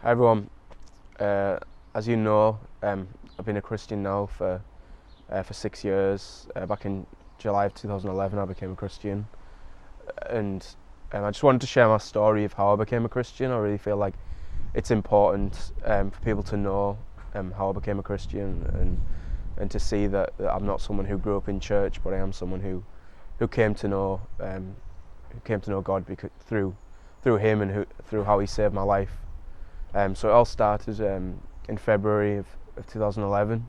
Hi everyone, as you know, I've been a Christian now for 6 years. Back in July of 2011, I became a Christian, and I just wanted to share my story of how I became a Christian. I really feel like it's important for people to know how I became a Christian, and to see that I'm not someone who grew up in church, but I am someone who came to know God through Him and through how He saved my life. So it all started in February of 2011.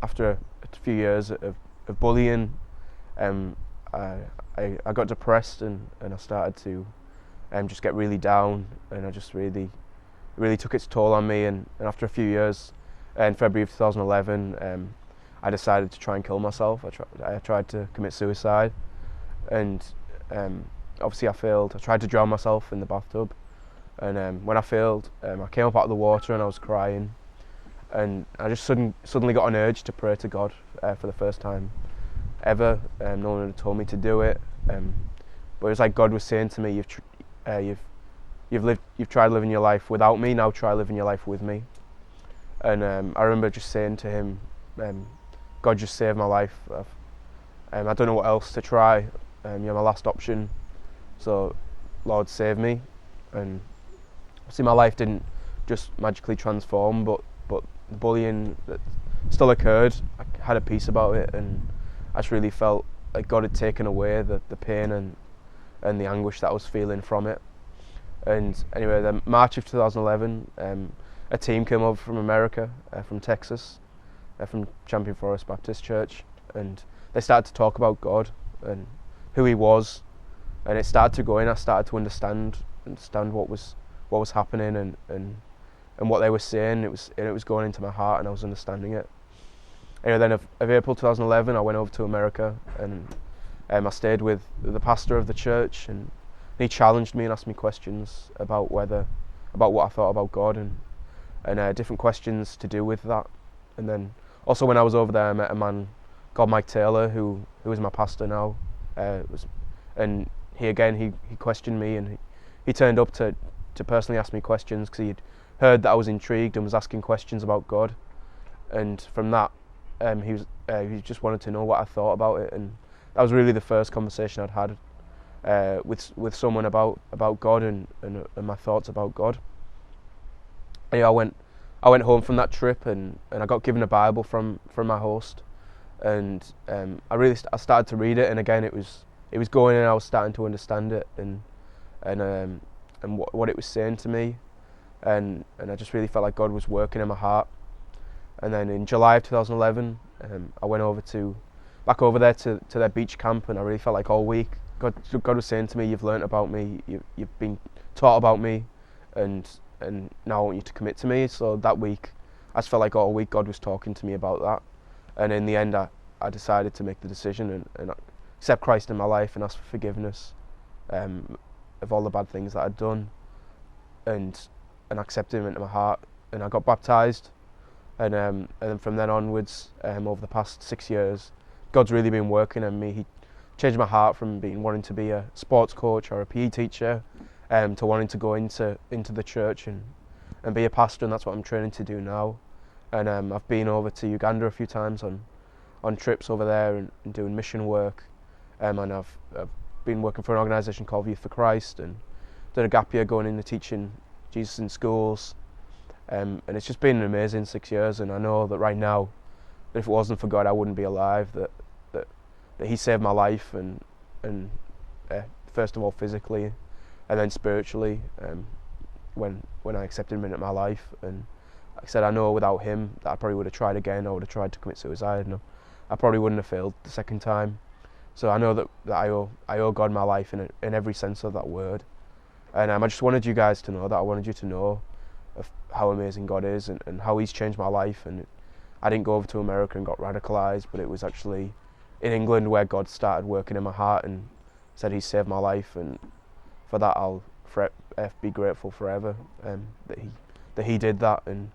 After a few years of bullying, I got depressed and I started to just get really down, and I just really took its toll on me. And after a few years, in February of 2011, I decided to try and kill myself. I tried to commit suicide, and obviously I failed. I tried to drown myself in the bathtub. And when I failed, I came up out of the water and I was crying, and I just suddenly got an urge to pray to God for the first time ever. No one had told me to do it, but it was like God was saying to me, "You've tried living your life without me. Now try living your life with me." And I remember just saying to Him, "God just saved my life. I don't know what else to try. You're my last option. So, Lord, save me." And see, my life didn't just magically transform, but the bullying that still occurred, I had a peace about it, and I just really felt like God had taken away the pain and the anguish that I was feeling from it. And anyway, then March of 2011, a team came over from America, from Texas, from Champion Forest Baptist Church, and they started to talk about God and who He was, and it started to go in. I started to understand what was happening and what they were saying. It was going into my heart, and I was understanding it. Anyway, then of April 2011, I went over to America, and I stayed with the pastor of the church, and he challenged me and asked me questions about what I thought about God, and different questions to do with that. And then also when I was over there, I met a man called Mike Taylor, who is my pastor now. And he questioned me, and he turned up to personally ask me questions, because he'd heard that I was intrigued and was asking questions about God. And from that, he just wanted to know what I thought about it, and that was really the first conversation I'd had with someone about God and my thoughts about God. And, I went home from that trip, and I got given a Bible from my host, and I started to read it, and again it was going, and I was starting to understand it and what it was saying to me, and I just really felt like God was working in my heart. And then in July of 2011, I went back over there to their beach camp, and I really felt like all week God was saying to me, "You've learnt about me, you've been taught about me, and now I want you to commit to me." So that week, I just felt like all week God was talking to me about that, and in the end, I decided to make the decision and accept Christ in my life and ask for forgiveness of all the bad things that I'd done, and accept Him into my heart. And I got baptised, and then from then onwards, over the past 6 years, God's really been working on me. He changed my heart from wanting to be a sports coach or a PE teacher, to wanting to go into the church and be a pastor, and that's what I'm training to do now. And I've been over to Uganda a few times on trips over there and doing mission work, and I've been working for an organisation called Youth for Christ, and did a gap year going into teaching Jesus in schools, and it's just been an amazing 6 years. And I know that right now, that if it wasn't for God, I wouldn't be alive. That He saved my life, and first of all physically, and then spiritually, when I accepted Him into my life. And like I said, I know without Him that I probably would have tried again. I would have tried to commit suicide, and I probably wouldn't have failed the second time. So I know that I owe God my life in every sense of that word. And I just wanted you guys to know that. I wanted you to know of how amazing God is, and how He's changed my life. And I didn't go over to America and got radicalised, but it was actually in England where God started working in my heart and said He saved my life. And for that, I'll be grateful forever, that He did that. And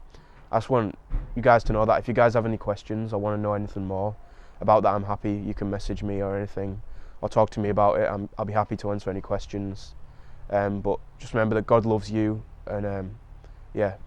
I just want you guys to know that if you guys have any questions or want to know anything more about that, I'm happy. You can message me or anything, or talk to me about it. I'll be happy to answer any questions. But just remember that God loves you, and yeah,